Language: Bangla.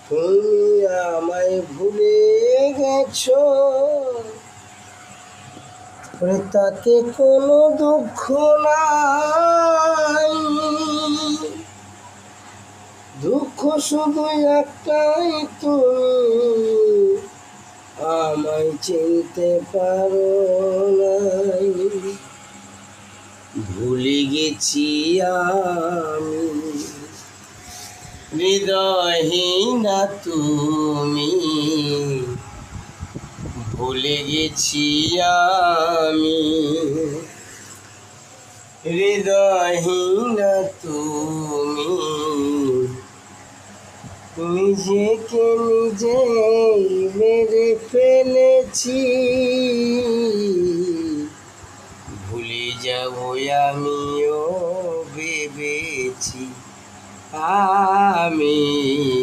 তুমি আমায় ভুলে গেছো, তাতে কোনো দুঃখ নাই। দুঃখ শুধু একটাই, তুমি আমায় চিনতে পারো নাই। ভুলে গেছি আমি, হৃদয়হীনা তুমি, ভুলে গেছি আমি। হৃদয়হীনা তুমি, নিজেকে নিজেই মেরে ফেলেছি। ভুলে যাবো আমিও ভেবেছি আমি।